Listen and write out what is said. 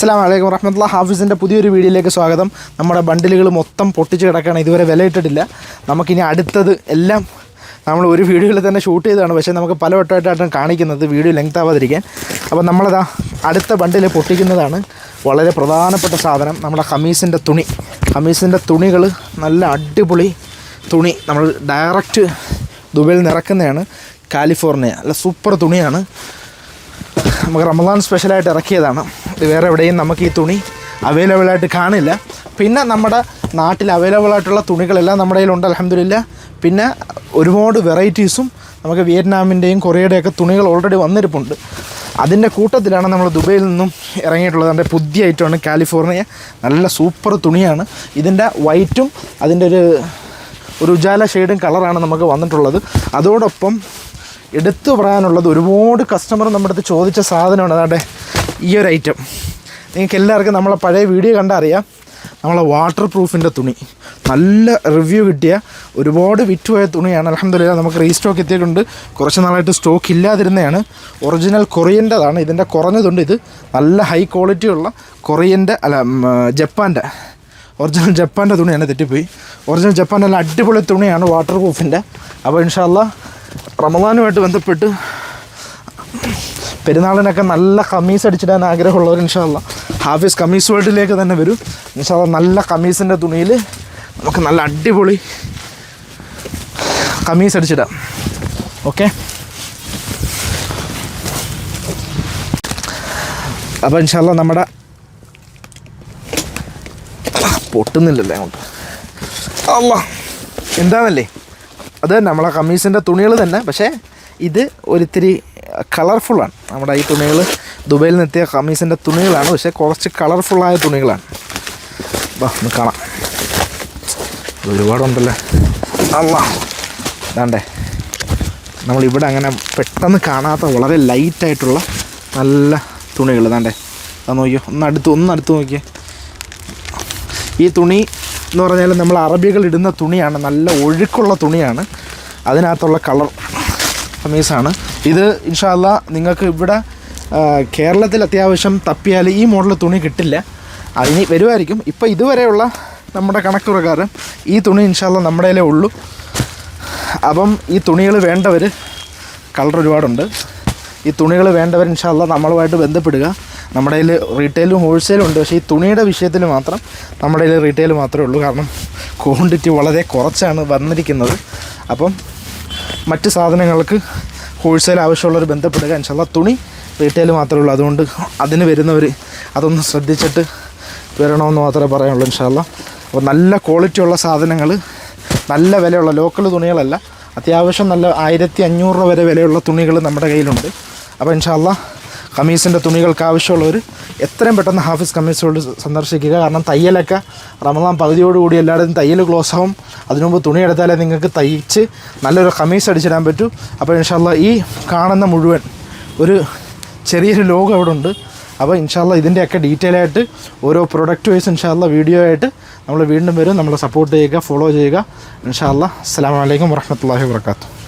അസ്സലാമു അലൈക്കും വറഹ്മത്തുള്ളാഹി. ഹാഫിസിൻ്റെ പുതിയൊരു വീഡിയോയിലേക്ക് സ്വാഗതം. നമ്മുടെ ബണ്ടിലുകൾ മൊത്തം പൊട്ടിച്ച് കിടക്കുകയാണ്, ഇതുവരെ വിലയിട്ടിട്ടില്ല. നമുക്കിനി അടുത്തത് എല്ലാം നമ്മൾ ഒരു വീഡിയോയിൽ തന്നെ ഷൂട്ട് ചെയ്തതാണ്, പക്ഷേ നമുക്ക് പല വട്ടമായിട്ടാണ് കാണിക്കുന്നത് വീഡിയോ ലെങ്ത് ആവാതിരിക്കാൻ. അപ്പോൾ നമ്മളതാ അടുത്ത ബണ്ടിൽ പൊട്ടിക്കുന്നതാണ് വളരെ പ്രധാനപ്പെട്ട സാധനം, നമ്മുടെ ഖമീസിൻ്റെ തുണികൾ. നല്ല അടിപൊളി തുണി, നമ്മൾ ഡയറക്റ്റ് ദുബൈയിൽ നിന്ന് ഇറക്കുന്നതാണ്. കാലിഫോർണിയ, നല്ല സൂപ്പർ തുണിയാണ്. നമുക്ക് റമദാൻ സ്പെഷ്യലായിട്ട് ഇറക്കിയതാണ്. വേറെ എവിടെയും നമുക്ക് ഈ തുണി അവൈലബിളായിട്ട് കാണില്ല. പിന്നെ നമ്മുടെ നാട്ടിൽ അവൈലബിളായിട്ടുള്ള തുണികളെല്ലാം നമ്മുടെ കയ്യിലുണ്ട് അൽഹംദുലില്ലാ. പിന്നെ ഒരുപാട് വെറൈറ്റീസും നമുക്ക് വിയറ്റ്നാമിൻ്റെയും കൊറിയയുടെയൊക്കെ തുണികൾ ഓൾറെഡി വന്നിരിപ്പുണ്ട്. അതിൻ്റെ കൂട്ടത്തിലാണ് നമ്മൾ ദുബൈയിൽ നിന്നും ഇറങ്ങിയിട്ടുള്ളത്. അതിൻ്റെ പുതിയ ഐറ്റമാണ് കാലിഫോർണിയ. നല്ല സൂപ്പർ തുണിയാണ്. ഇതിൻ്റെ വൈറ്റും അതിൻ്റെ ഒരു ഉജാല ഷെയ്ഡും കളറാണ് നമുക്ക് വന്നിട്ടുള്ളത്. അതോടൊപ്പം എടുത്തു പറയാനുള്ളത്, ഒരുപാട് കസ്റ്റമർ നമ്മുടെ അടുത്ത് ചോദിച്ച സാധനമാണ് അതാണ്ട് ഈ ഒരു ഐറ്റം. നിങ്ങൾക്ക് എല്ലാവർക്കും നമ്മളെ പഴയ വീഡിയോ കണ്ടാൽ അറിയാം, നമ്മളെ വാട്ടർ പ്രൂഫിൻ്റെ തുണി. നല്ല റിവ്യൂ കിട്ടിയ ഒരുപാട് വിറ്റുപോയ തുണിയാണ്. അൽഹംദുലില്ലാ നമുക്ക് റീസ്റ്റോക്ക് എത്തിയിട്ടുണ്ട്. കുറച്ച് നാളായിട്ട് സ്റ്റോക്ക് ഇല്ലാതിരുന്നതാണ്. ഒറിജിനൽ കൊറിയൻ്റെതാണ്, ഇതിൻ്റെ കുറഞ്ഞതുണ്ട്. ഇത് നല്ല ഹൈ ക്വാളിറ്റിയുള്ള ഒറിജിനൽ ജപ്പാൻ്റെ തുണിയാണ്. തെറ്റിപ്പോയി. ഒറിജിനൽ ജപ്പാൻ്റെ നല്ല അടിപൊളി തുണിയാണ് വാട്ടർ പ്രൂഫിൻ്റെ. അപ്പോൾ ഇൻഷാ അല്ലാ റമദാനുമായിട്ട് ബന്ധപ്പെട്ട് പെരുന്നാളിനൊക്കെ നല്ല ഖമീസ് അടിച്ചിടാൻ ആഗ്രഹമുള്ളവർ ഇൻഷാ അല്ലാ ഹാഫിസ് ഖമീസ് വേൾഡിലേക്ക് തന്നെ വരും. ഇൻഷാ അല്ലാ നല്ല ഖമീസിൻ്റെ തുണിയിൽ നമുക്ക് നല്ല അടിപൊളി ഖമീസ് അടിച്ചിടാം. ഓക്കെ, അപ്പോൾ ഇൻഷാ അല്ലാ നമ്മുടെ പൊട്ടുന്നില്ലല്ലേ അങ്ങോട്ട്. അല്ലാ എന്താണല്ലേ അത് നമ്മളെ ഖമീസിൻ്റെ തുണികൾ തന്നെ, പക്ഷേ ഇത് ഒരിത്തിരി കളർഫുള്ളാണ്. നമ്മുടെ ഈ തുണികൾ ദുബൈയിൽ നിന്നെത്തിയ ഖമീസിൻ്റെ തുണികളാണ്, പക്ഷേ കുറച്ച് കളർഫുള്ളായ തുണികളാണ്. ഒന്ന് കാണാം, ഒരുപാടുണ്ടല്ലേ. അല്ലാ ഇതാണ്ടേ, നമ്മളിവിടെ അങ്ങനെ പെട്ടെന്ന് കാണാത്ത വളരെ ലൈറ്റായിട്ടുള്ള നല്ല തുണികൾ. ഇതാണ്ടേ, അത് നോക്കിയോ, ഒന്ന് അടുത്ത് നോക്കിയേ. ഈ തുണി എന്ന് പറഞ്ഞാൽ നമ്മൾ അറബികൾ ഇടുന്ന തുണിയാണ്, നല്ല ഒഴുക്കുള്ള തുണിയാണ്. അതിനകത്തുള്ള കളർ ഖമീസാണ് ഇത്. ഇൻഷാ അല്ലാ നിങ്ങൾക്ക് ഇവിടെ കേരളത്തിൽ അത്യാവശ്യം തപ്പിയാൽ ഈ മോഡൽ തുണി കിട്ടില്ല. അതിന് വരുമായിരിക്കും. ഇപ്പോൾ ഇതുവരെയുള്ള നമ്മുടെ കണക്ക് പ്രകാരം ഈ തുണി ഇൻഷാ അല്ലാ നമ്മുടെ കയ്യിലേ ഉള്ളൂ. അപ്പം ഈ തുണികൾ വേണ്ടവർ, കളർ ഒരുപാടുണ്ട്, ഈ തുണികൾ വേണ്ടവർ ഇൻഷാ അല്ലാ നമ്മളുമായിട്ട് ബന്ധപ്പെടുക. നമ്മുടെ കയ്യിൽ റീറ്റെയിലും ഹോൾസെയിലും ഉണ്ട്, പക്ഷേ ഈ തുണിയുടെ വിഷയത്തിൽ മാത്രം നമ്മുടെ കയ്യിൽ റീറ്റെയിൽ മാത്രമേ ഉള്ളൂ. കാരണം ക്വാണ്ടിറ്റി വളരെ കുറച്ചാണ് വന്നിരിക്കുന്നത്. അപ്പം മറ്റ് സാധനങ്ങൾക്ക് ഹോൾസെയിൽ ആവശ്യമുള്ളവർ ബന്ധപ്പെടുക. ഇൻഷാ അല്ലാ തുണി റീറ്റെയിൽ മാത്രമേ ഉള്ളൂ. അതുകൊണ്ട് അതിന് വരുന്നവർ അതൊന്ന് ശ്രദ്ധിച്ചിട്ട് വരണമെന്ന് മാത്രമേ പറയുള്ളൂ ഇൻഷാ അല്ലാ. അപ്പോൾ നല്ല ക്വാളിറ്റിയുള്ള സാധനങ്ങൾ, നല്ല വിലയുള്ള ലോക്കൽ തുണികളല്ല, അത്യാവശ്യം നല്ല 1500 രൂപ വരെ വിലയുള്ള തുണികൾ നമ്മുടെ കയ്യിലുണ്ട്. അപ്പോൾ ഇൻഷാ അല്ലാ ഖമീസിൻ്റെ തുണികൾക്ക് ആവശ്യമുള്ളവർ എത്രയും പെട്ടെന്ന് ഹാഫിസ് ഖമീസ് വേൾഡ് സന്ദർശിക്കുക. കാരണം തയ്യലൊക്കെ റമദാൻ പകുതിയോടുകൂടി എല്ലായിടത്തും തയ്യൽ ക്ലോസ് ആവും. അതിനുമുമ്പ് തുണി എടുത്താലേ നിങ്ങൾക്ക് തയ്ച്ച് നല്ലൊരു ഖമീസ് അടിച്ചിടാൻ പറ്റൂ. അപ്പോൾ ഇൻഷാ അല്ലാ ഈ കാണുന്ന മുഴുവൻ ഒരു ചെറിയൊരു ലോഗോ അവിടെ ഉണ്ട്. അപ്പോൾ ഇൻഷാ അല്ലാ ഇതിൻ്റെയൊക്കെ ഡീറ്റെയിൽ ആയിട്ട് ഓരോ പ്രൊഡക്റ്റ് വൈസ് ഇൻഷാ അല്ലാ വീഡിയോ ആയിട്ട് നമ്മൾ വീണ്ടും വരും. നമ്മളെ സപ്പോർട്ട് ചെയ്യുക, ഫോളോ ചെയ്യുക ഇൻഷാ അല്ലാ. അസ്സലാമു അലൈക്കും വറഹ്മത്തുള്ളാഹി വബറകാതുഹു.